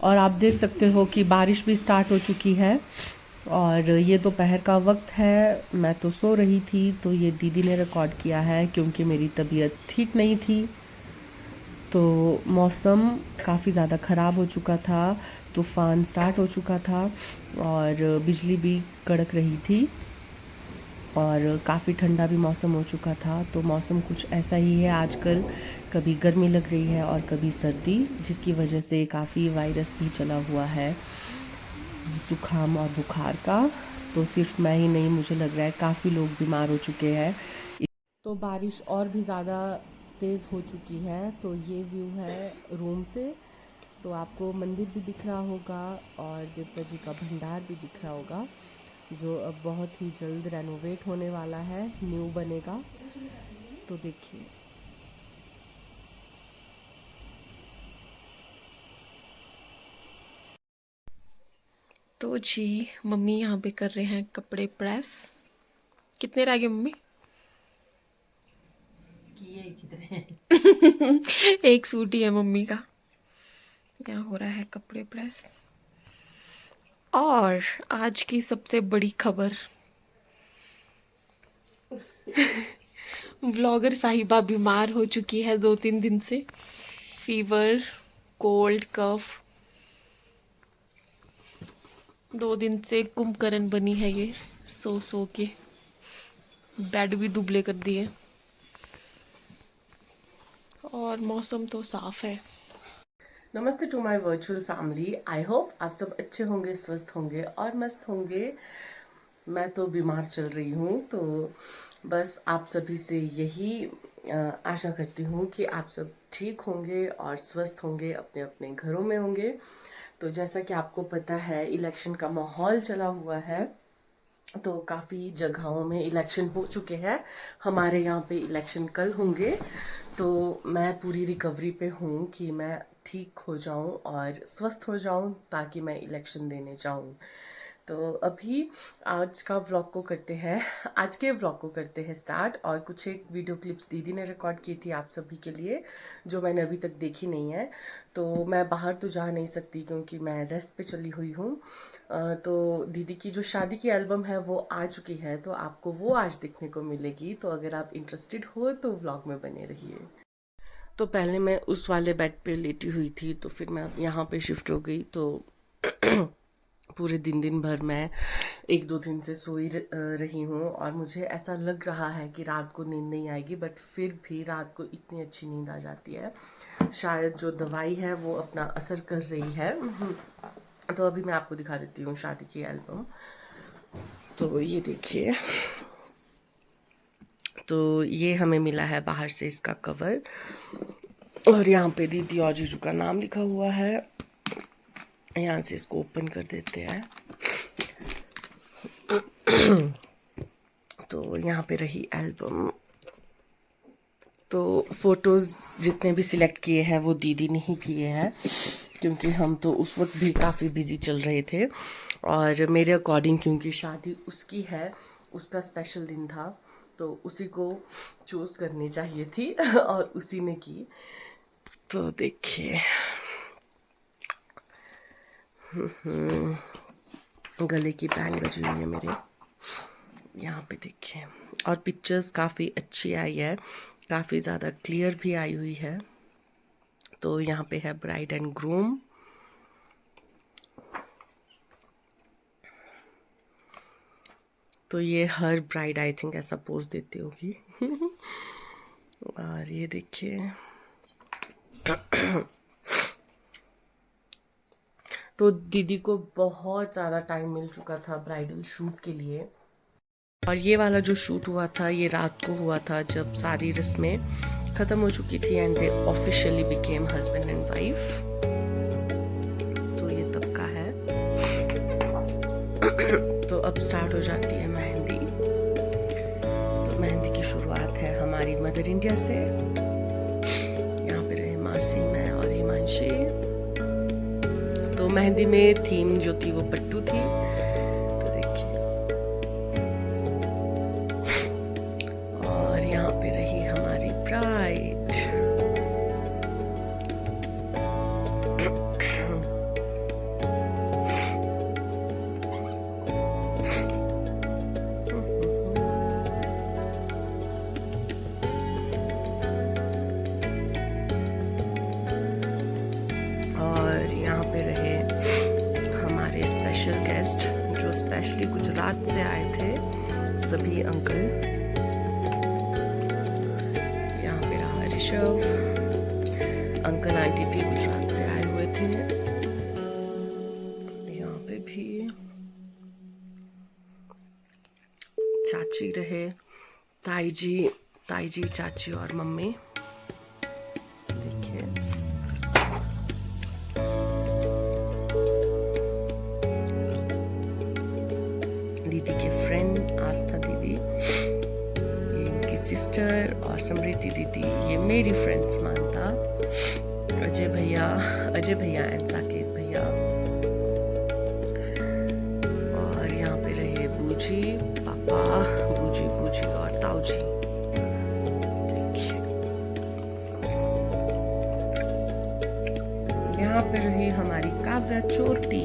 और आप देख सकते हो कि बारिश भी स्टार्ट हो चुकी है। और ये दोपहर का वक्त है, मैं तो सो रही थी, तो ये दीदी ने रिकॉर्ड किया है क्योंकि मेरी तबीयत ठीक नहीं थी। तो मौसम काफ़ी ज़्यादा ख़राब हो चुका था, तूफ़ान स्टार्ट हो चुका था और बिजली भी कड़क रही थी और काफ़ी ठंडा भी मौसम हो चुका था। तो मौसम कुछ ऐसा ही है आजकल, कभी गर्मी लग रही है और कभी सर्दी, जिसकी वजह से काफ़ी वायरस भी चला हुआ है, ज़ुकाम और बुखार का। तो सिर्फ मैं ही नहीं, मुझे लग रहा है काफ़ी लोग बीमार हो चुके हैं। तो बारिश और भी ज़्यादा तेज़ हो चुकी है। तो ये व्यू है रूम से। तो आपको मंदिर भी दिख रहा होगा और देवता जी का भंडार भी दिख रहा होगा, जो अब बहुत ही जल्द रेनोवेट होने वाला है, न्यू बनेगा। तो देखिए, तो जी मम्मी यहाँ पे कर रहे हैं कपड़े प्रेस। कितने रह गए मम्मी? एक सूट ही है मम्मी का। यहाँ हो रहा है कपड़े प्रेस। और आज की सबसे बड़ी खबर, व्लॉगर साहिबा बीमार हो चुकी है 2-3 दिन से। फीवर, कोल्ड, कफ, 2 दिन से कुंभकर्ण बनी है ये, सो सो के बेड भी दुबले कर दिए। और मौसम तो साफ है। नमस्ते to my virtual family. I hope आप सब अच्छे होंगे, स्वस्थ होंगे और मस्त होंगे। मैं तो बीमार चल रही हूँ, तो बस आप सभी से यही आशा करती हूँ कि आप सब ठीक होंगे और स्वस्थ होंगे, अपने अपने घरों में होंगे। तो जैसा कि आपको पता है, इलेक्शन का माहौल चला हुआ है, तो काफ़ी जगहों में इलेक्शन हो चुके हैं। हमारे यहाँ पे इलेक्शन कल होंगे। तो मैं पूरी रिकवरी पे हूँ कि मैं ठीक हो जाऊँ और स्वस्थ हो जाऊँ, ताकि मैं इलेक्शन देने जाऊँ। तो अभी आज का व्लॉग को करते हैं, आज के व्लॉग को करते हैं स्टार्ट। और कुछ एक वीडियो क्लिप्स दीदी ने रिकॉर्ड की थी आप सभी के लिए, जो मैंने अभी तक देखी नहीं है। तो मैं बाहर तो जा नहीं सकती क्योंकि मैं रेस्ट पे चली हुई हूँ। तो दीदी की जो शादी की एल्बम है वो आ चुकी है, तो आपको वो आज देखने को मिलेगी। तो अगर आप इंटरेस्टेड हो तो व्लॉग में बने रहिए। तो पहले मैं उस वाले बेड पे लेटी हुई थी, तो फिर मैं यहाँ पे शिफ्ट हो गई। तो पूरे दिन दिन भर मैं 1-2 दिन से सोई रही हूँ और मुझे ऐसा लग रहा है कि रात को नींद नहीं आएगी, बट फिर भी रात को इतनी अच्छी नींद आ जाती है। शायद जो दवाई है वो अपना असर कर रही है। तो अभी मैं आपको दिखा देती हूँ शादी की एल्बम। तो ये देखिए, तो ये हमें मिला है बाहर से इसका कवर, और यहाँ पे दीदी और जीजू का नाम लिखा हुआ है। यहाँ से इसको ओपन कर देते हैं। तो यहाँ पे रही एल्बम। तो फोटोज़ जितने भी सिलेक्ट किए हैं वो दीदी ने ही किए हैं, क्योंकि हम तो उस वक्त भी काफ़ी बिजी चल रहे थे। और मेरे अकॉर्डिंग, क्योंकि शादी उसकी है, उसका स्पेशल दिन था, तो उसी को चूज़ करनी चाहिए थी और उसी ने की। तो देखिए, गले की बैंड बजी हुई है मेरे, यहाँ पे देखिए। और पिक्चर्स काफ़ी अच्छी आई है, काफ़ी ज़्यादा क्लियर भी आई हुई है। तो यहाँ पे है ब्राइड एंड ग्रूम। तो ये हर ब्राइड आई थिंक ऐसा पोज देती होगी। और ये देखिए, तो दीदी को बहुत ज़्यादा टाइम मिल चुका था ब्राइडल शूट के लिए। और ये वाला जो शूट हुआ था, ये रात को हुआ था जब सारी रस्में ख़त्म हो चुकी थी and they officially became husband and wife. तो ये तब का है। तो अब स्टार्ट हो जाती है मेहंदी। तो मेहंदी की शुरुआत है हमारी मदर इंडिया से। यहाँ पे रहे मासी, मैं और हिमांशी। तो मेहंदी में थीम जो थी वो पट्टू थी। तो देखिए, और यहाँ पे रही हमारी ब्राइड। सभी अंकल। यहाँ पे रहा ऋषभ, अंकल आंटी भी गुजरात से आए हुए थे। यहाँ पे भी चाची रहे, ताई जी चाची और मम्मी। देखिए दीदी के फ्रेंड आस्था दीदी, ये इनकी सिस्टर, और समृद्धि दीदी ये मेरी फ्रेंड्स मानता, अजय भैया एंड साकेत भैया। और यहाँ पे रहे बूजी, पापा, बूजी और ताऊजी। देखिए यहाँ पे रही हमारी काव्या चोटी।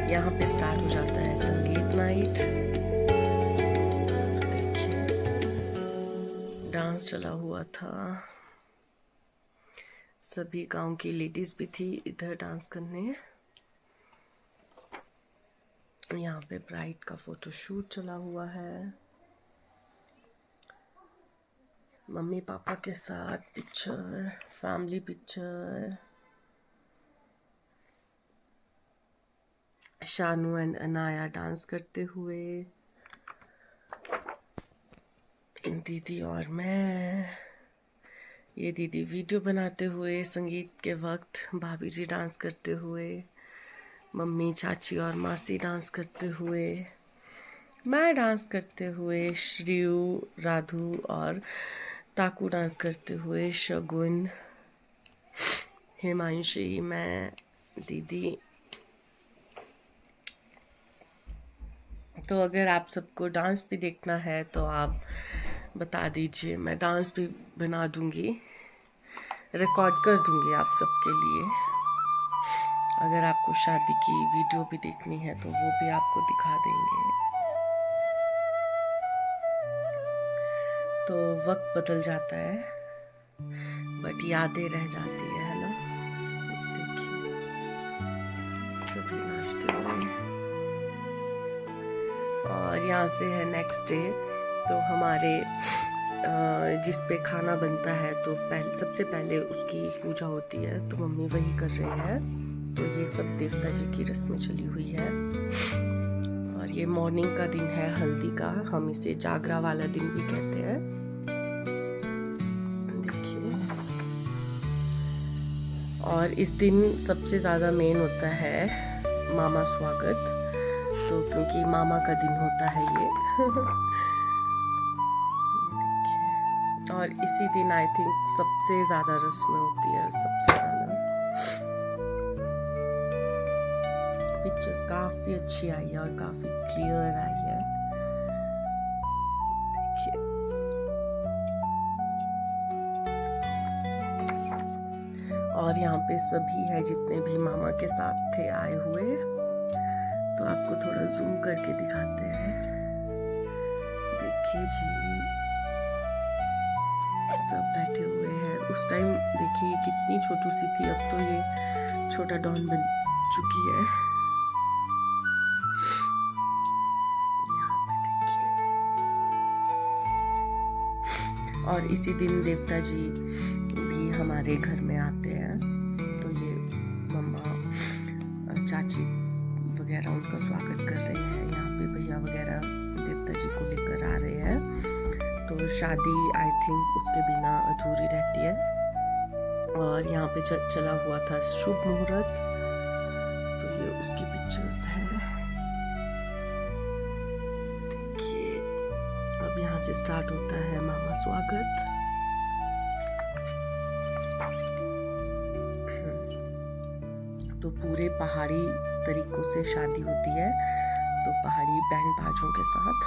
यहाँ पे स्टार्ट हो जाता है संगीत नाइट। देखिए डांस चला हुआ था, सभी गांव की लेडीज भी थी इधर डांस करने। यहाँ पे ब्राइड का फोटोशूट चला हुआ है, मम्मी पापा के साथ picture, family picture. Shanu and Anaya dance करते हुए, दीदी और मैं। ये दीदी वीडियो बनाते हुए संगीत के वक्त, भाभी जी डांस करते हुए, मम्मी चाची और मासी डांस करते हुए, मैं डांस करते हुए, श्रीयू राधु और ताकू डांस करते हुए, शगुन, हिमांशी, मैं, दीदी। तो अगर आप सबको डांस भी देखना है तो आप बता दीजिए, मैं डांस भी बना दूंगी, रिकॉर्ड कर दूंगी आप सबके लिए। अगर आपको शादी की वीडियो भी देखनी है तो वो भी आपको दिखा देंगे। तो वक्त बदल जाता है बट यादें रह जाती है ना। देखिए सभी नाचते हुए। और यहाँ से है नेक्स्ट डे, तो हमारे जिस पे खाना बनता है तो सबसे पहले उसकी पूजा होती है, तो मम्मी वही कर रही है। तो ये सब देवता जी की रस्में चली हुई है। और ये मॉर्निंग का दिन है हल्दी का, हम इसे जागरा वाला दिन भी कहते हैं। देखिए और इस दिन सबसे ज़्यादा मेन होता है मामा स्वागत, तो क्योंकि मामा का दिन होता है ये। और इसी दिन आई थिंक सबसे ज़्यादा रस्में होती है, सबसे ज़्यादा। पिक्चर्स काफ़ी अच्छी आई है और काफ़ी क्लियर आई है। देखिए और यहाँ पे सभी है जितने भी मामा के साथ थे आए हुए, तो आपको थोड़ा जूम करके दिखाते हैं। देखिए जी सब बैठे हुए हैं। उस टाइम देखिए ये कितनी छोटी सी थी, अब तो ये छोटा डॉन बन चुकी है। यहाँ पे देखिए। और इसी दिन देवता जी भी हमारे घर में आते हैं, तो ये मम्मा चाची वगैरह उनका स्वागत कर रहे हैं। यहाँ पे भैया वगैरह देवता जी को लेकर आ रहे हैं। तो शादी आई थिंक उसके बिना अधूरी रहती है। और यहाँ पे चला हुआ था शुभ मुहूर्त, तो ये उसकी पिक्चर्स हैं। देखिए अब यहाँ से स्टार्ट होता है मामा स्वागत। तो पूरे पहाड़ी तरीकों से शादी होती है, तो पहाड़ी बैंड बाजों के साथ।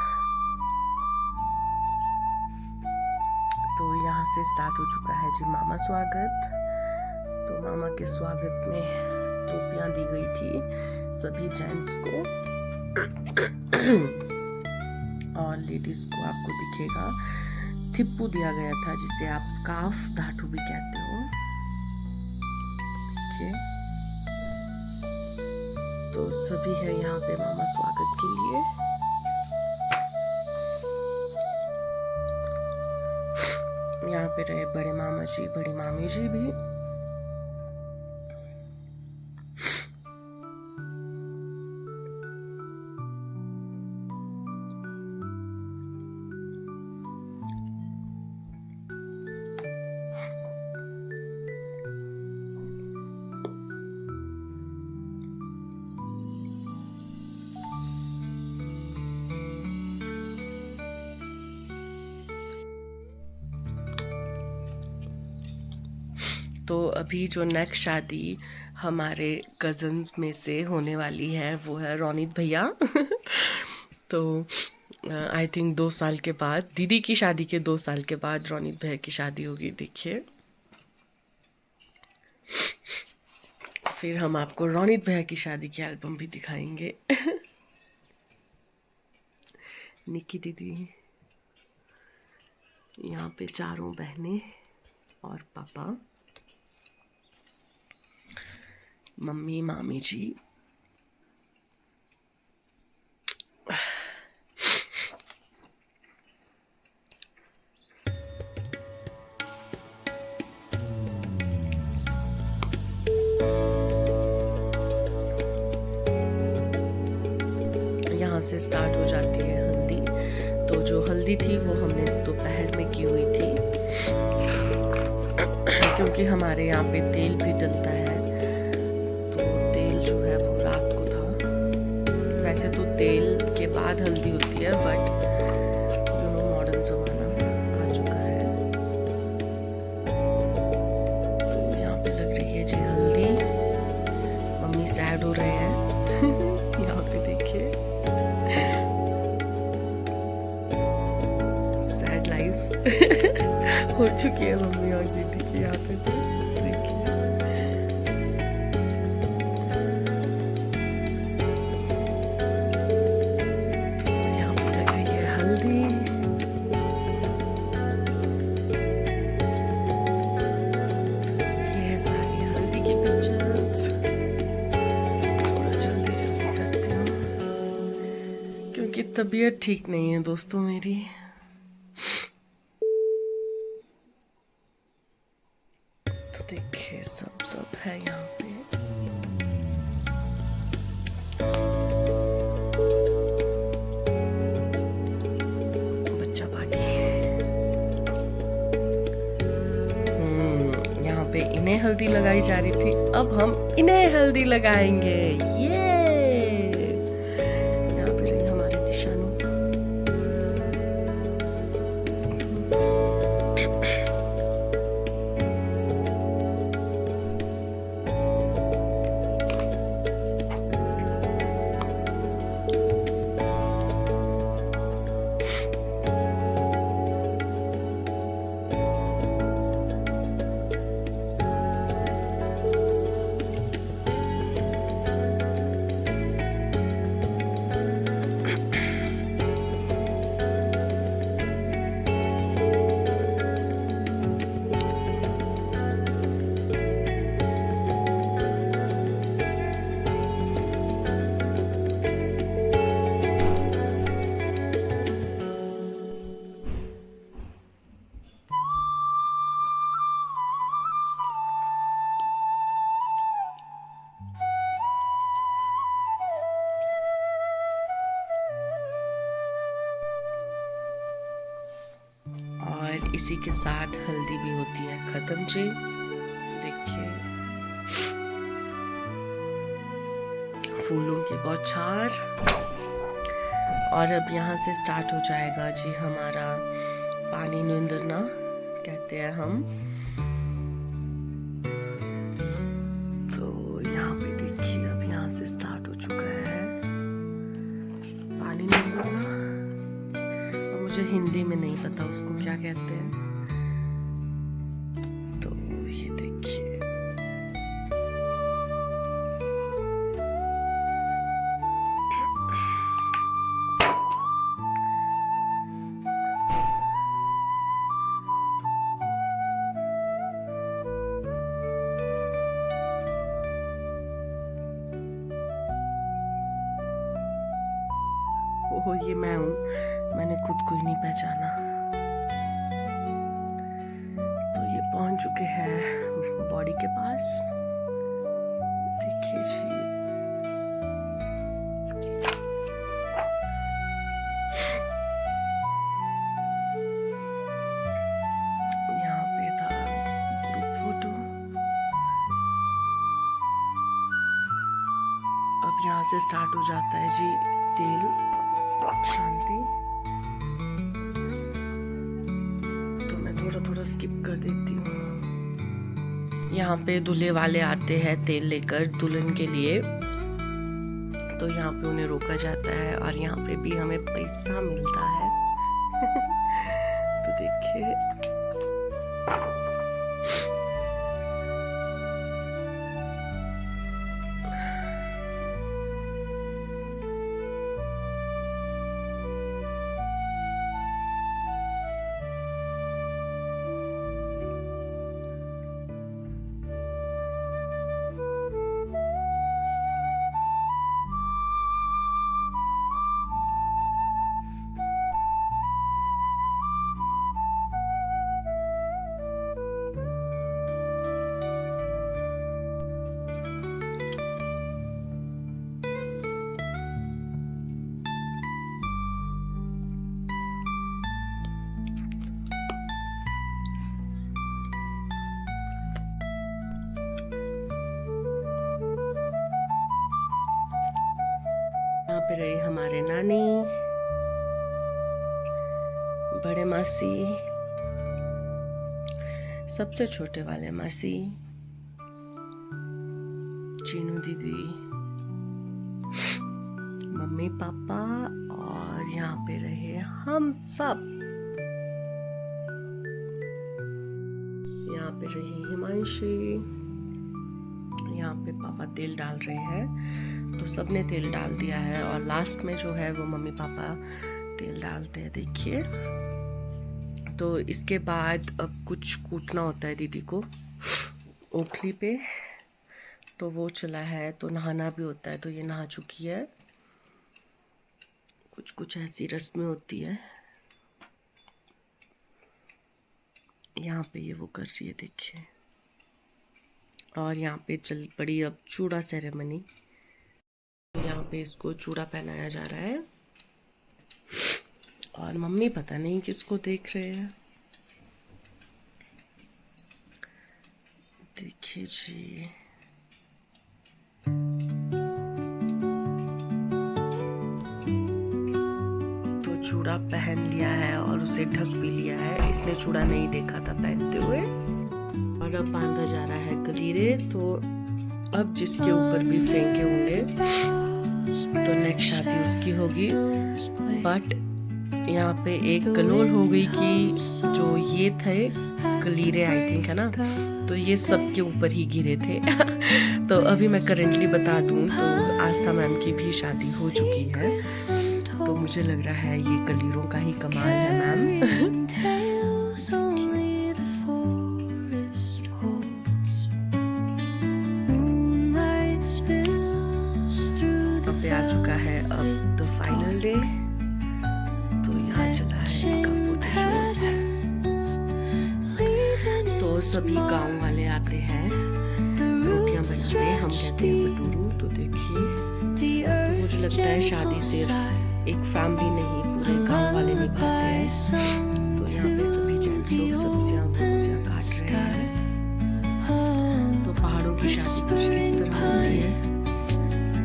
तो यहाँ से स्टार्ट हो चुका है जी मामा स्वागत। तो मामा के स्वागत में टोपियां दी गई थी सभी जेंट्स को और लेडीज को आपको दिखेगा थिप्पू दिया गया था, जिसे आप स्कार्फ धाटू भी कहते हो। देखिए, तो सभी है यहाँ पे मामा स्वागत के लिए। यहाँ पे रहे बड़े मामा जी, बड़ी मामी जी भी। तो अभी जो नेक्स्ट शादी हमारे कजन्स में से होने वाली है वो है रोनित भैया। तो आई थिंक 2 साल के बाद, दीदी की शादी के 2 साल के बाद रोनित भैया की शादी होगी। देखिए, फिर हम आपको रोनित भैया की शादी की एल्बम भी दिखाएंगे। निक्की दीदी, यहाँ पे चारों बहनें और पापा, मम्मी, मामी जी। यहाँ से स्टार्ट हो जाती है हल्दी। तो जो हल्दी थी वो हमने दोपहर में की हुई थी, क्योंकि हमारे यहाँ पे तेल भी डलता है। वैसे तो तेल के बाद हल्दी होती है, बट यू नो मॉडर्न जमाना आ चुका है। तो यहाँ पे लग रही है जी हल्दी। मम्मी सैड हो रहे हैं। यहाँ पे देखिए, सैड लाइफ हो चुकी है मम्मी और दीदी की यहाँ पे। तो तबीयत ठीक नहीं है दोस्तों मेरी। तो देखिए, सब है यहाँ पे। बच्चा पार्टी। यहाँ पे इन्हें हल्दी लगाई जा रही थी, अब हम इन्हें हल्दी लगाएंगे। ये इसी के साथ हल्दी भी होती है खत्म जी। देखिए, फूलों की बौछार। और अब यहाँ से स्टार्ट हो जाएगा जी हमारा पानी निंदरना कहते हैं हम। तो यहाँ पे देखिए, अब यहाँ से स्टार्ट हो चुका है पानी निंदरना। मुझे हिंदी में नहीं पता उसको क्या कहते हैं। ओहो ये मैं हूँ, मैंने खुद को ही नहीं पहचाना। तो ये पहुंच चुके हैं बॉडी के पास, देखिए जी। यहाँ पे था ग्रुप फोटो। अब यहाँ से स्टार्ट हो जाता है जी तेल शांति। तो मैं थोड़ा थोड़ा स्किप कर देती हूँ। यहाँ पे दूल्हे वाले आते हैं तेल लेकर दुल्हन के लिए, तो यहाँ पे उन्हें रोका जाता है और यहाँ पे भी हमें पैसा मिलता है। तो देखिए यहाँ पे रहे हमारे नानी, बड़े मासी, सबसे छोटे वाले मासी, चीनू दीदी, मम्मी पापा, और यहाँ पे रहे हम सब। यहाँ पे रही हिमांशी, यहाँ पे पापा तेल डाल रहे हैं, तो सबने तेल डाल दिया है और लास्ट में जो है वो मम्मी पापा तेल डालते हैं, देखिए। तो इसके बाद अब कुछ कूटना होता है दीदी को ओखली पे, तो वो चला है। तो नहाना भी होता है, तो ये नहा चुकी है। कुछ कुछ ऐसी रस्में होती है। यहाँ पे ये वो कर रही है, देखिए। और यहाँ पे चल पड़ी अब चूड़ा सेरेमनी। यहाँ पे इसको चूड़ा पहनाया जा रहा है और मम्मी पता नहीं किसको देख रहे हैं, देखिए जी। तो चूड़ा पहन लिया है और उसे ढक भी लिया है, इसने चूड़ा नहीं देखा था पहनते हुए। और अब बांधा जा रहा है कलीरे। तो अब जिसके ऊपर भी फेंके होंगे तो नेक्स्ट शादी उसकी होगी। बट यहाँ पे एक कलोल हो गई कि जो ये थे कलीरे, आई थिंक है ना, तो ये सबके ऊपर ही गिरे थे। तो अभी मैं करेंटली बता दूं तो आस्था मैम की भी शादी हो चुकी है, तो मुझे लग रहा है ये कलीरों का ही कमाल है मैम। आ चुका है अब द फाइनल डे। तो यहाँ चला है इनका फोटोशूट। तो सभी गांव वाले आते हैं रोटियां बनाने, हम कहते हैं भटूरू। तो देखिए, तो मुझे लगता है शादी सिर्फ एक फैमिली नहीं, पूरे गांव वाले निभाते हैं। तो यहाँ पे सभी जेंट्स लोग सब्जियां काट रहे हैं। तो पहाड़ों की शादी कुछ इस तरह होती है।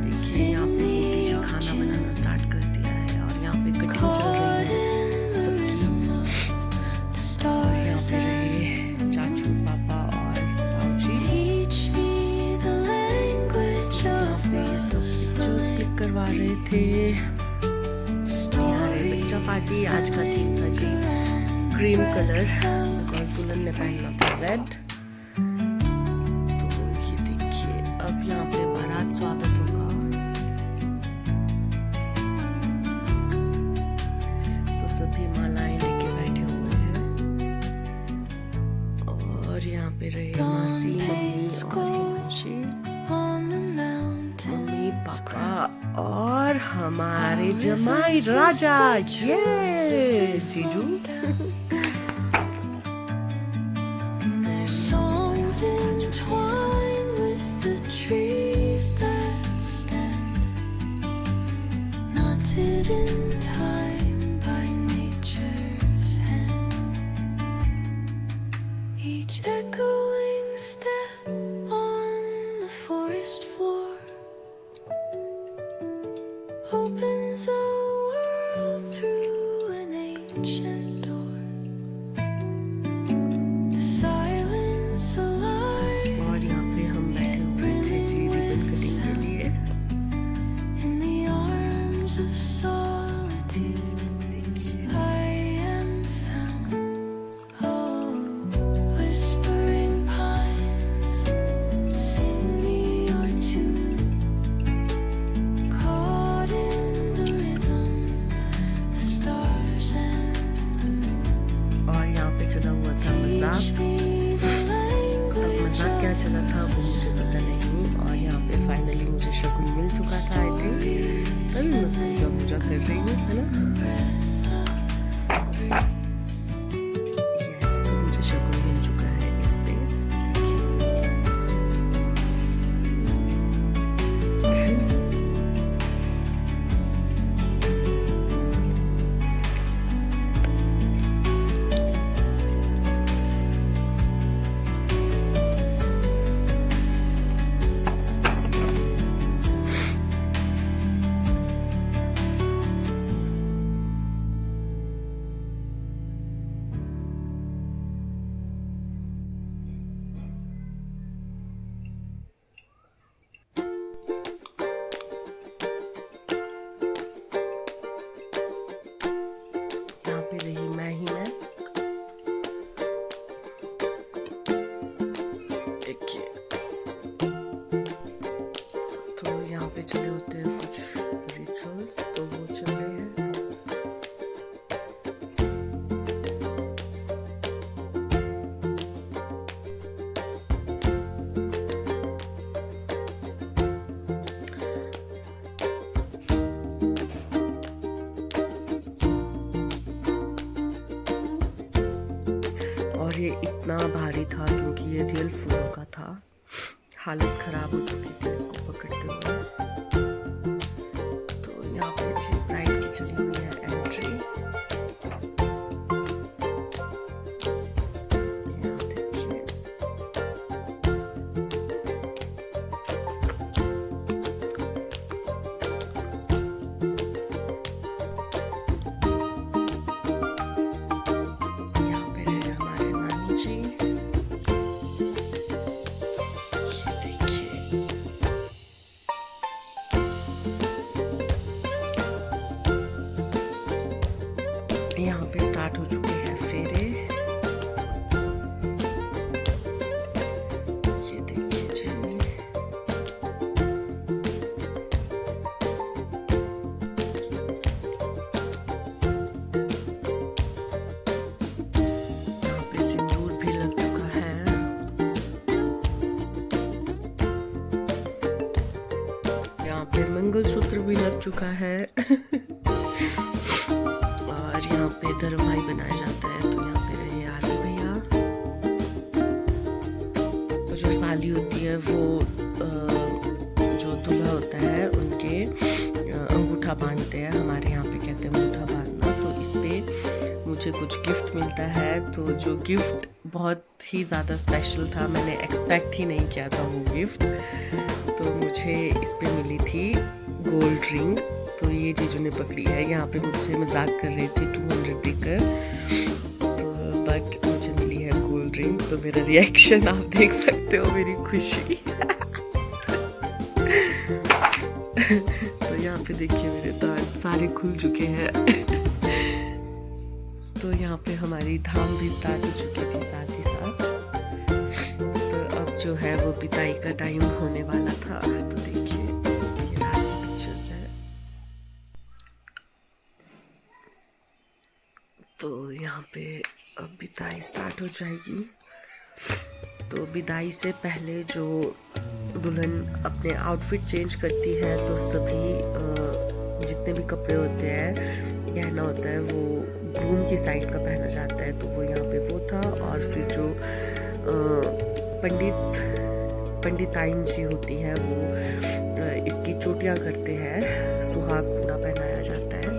देखिए यहाँ पे खाना बनाना स्टार्ट कर दिया है और यहाँ पे कटिंग चल रही है सबकी। और यहाँ पे रहे चाचू, पापा और बाबूजी। यहाँ पे ये सब पिक्चर्स क्लिक करवा रहे थे। यहाँ रहे बच्चा पार्टी। आज का थीम था जी क्रीम कलर, बिकॉज दुल्हन ने पहना था रेड। तो ये देखिए, अब यहाँ पे बारात स्वागत होगा। सभी मालाएं लेके बैठे हुए हैं। और यहाँ पे रहे मासी, मम्मी और हिमांशी, मम्मी पापा और हमारे जमाई राजा, ये जीजू। Opens a world through an ancient door. The silence alive. और यहाँ पे हम बैठे हुए थे जी रिबन कटिंग के लिए। In the arms of solitude, I am found. Oh, whispering pines, sing me your tune. Caught in the rhythm, the stars and the moon. और यहाँ पे चला हुआ था मजाक। Teach me the अब language मजाक क्या चला था वो मुझे पता नहीं। और यहाँ पे फाइनली मुझे शगुन मिल चुका था, आई थिंक। तभी मैं पूजा पूजा कर रही हूँ, है ना। यस, तो मुझे शगुन मिल चुका है इस पे। यहाँ पे रही मैं ही मैं। देखिए, तो यहाँ पे चले होते हैं कुछ रिचुअल्स, तो वो चल रहे हैं। और ये इतना भारी था क्योंकि ये रियल फूलों का था। हालत खराब हो चुकी थी इसको पकड़ते हुए। तो यहाँ पे जी ब्राइड की चली हुई है एंट्री। यहाँ देखिए, यहाँ पे रहे हमारे नानी जी। ये देखिए, यहाँ पे स्टार्ट हो चुके हैं फेरे। ये देखिए जी, यहाँ पे सिंदूर भी लग चुका है। यहाँ पे मंगलसूत्र भी लग चुका है। और यहाँ पे दरवाई बनाया जाता है। तो यहाँ पे रहे आलू भैया। तो जो साली होती है वो जो दूल्हा होता है उनके अंगूठा बांधते हैं। हमारे यहाँ पे कहते हैं अंगूठा बांधना। तो इस पे मुझे कुछ गिफ्ट मिलता है। तो जो गिफ्ट बहुत ही ज़्यादा स्पेशल था, मैंने एक्सपेक्ट ही नहीं किया था वो गिफ्ट। तो मुझे इस पे मिली थी गोल्ड रिंग। तो ये जीजू ने पकड़ी है। यहाँ पे मुझसे मजाक कर रही थी 200 देकर, तो बट मुझे मिली है गोल्ड रिंग। तो मेरा रिएक्शन आप देख सकते हो, मेरी खुशी। तो यहाँ पे देखिए मेरे दांत सारे खुल चुके हैं। तो यहाँ पे हमारी धाम भी स्टार्ट हो चुकी थी साथ ही साथ। तो अब जो है वो बिदाई का टाइम होने वाला था। तो देखिए, ये रात की पिक्चर्स है। तो यहाँ पे अब बिदाई स्टार्ट हो जाएगी। तो बिदाई से पहले जो दुल्हन अपने आउटफिट चेंज करती है तो सभी जितने भी कपड़े होते हैं, गहना होता है, वो ग्रूम की साइड का पहना जाता है। तो वो यहाँ पे वो था। और फिर जो पंडिताइन जी होती है वो इसकी चोटियाँ करते हैं, सुहाग पूरा पहनाया जाता है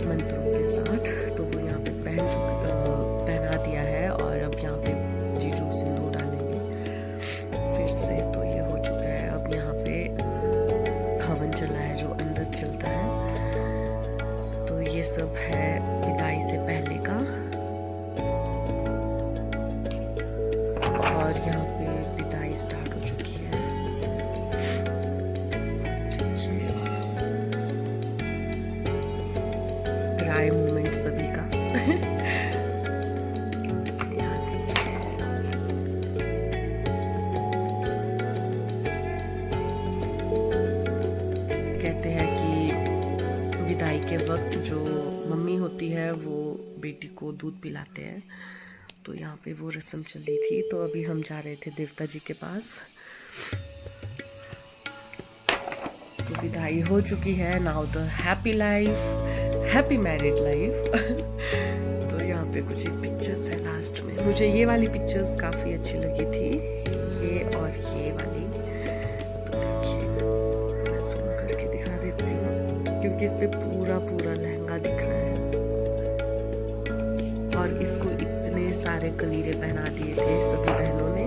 मंत्रों के साथ। तो वो यहाँ पे पहना दिया है और अब यहाँ पे जीजू सिंदूर डालेंगे फिर से। तो ये हो चुका है। अब यहाँ पे हवन चला है जो अंदर चलता है। तो ये सब है विदाई से पहले का। और यहाँ पे विदाई स्टार्ट हो चुकी है। ड्राई मोमेंट सभी का। यहाँ देखिए। कहते हैं कि विदाई के वक्त जो मम्मी होती है वो बेटी को दूध पिलाते हैं। तो यहाँ पे वो रस्म चल रही थी। तो अभी हम जा रहे थे देवता जी के पास। तो विदाई हो चुकी है। Now the happy life, happy married life. तो यहाँ पे कुछ एक पिक्चर्स है लास्ट में। मुझे ये वाली पिक्चर्स काफ़ी अच्छी लगी थी, ये और ये वाली। तो देखिए मैं जूम करके दिखा देती हूँ क्योंकि इस पे पूरा लहंगा दिख रहा है। और इसको इतने सारे कलीरे पहना दिए थे सभी बहनों ने।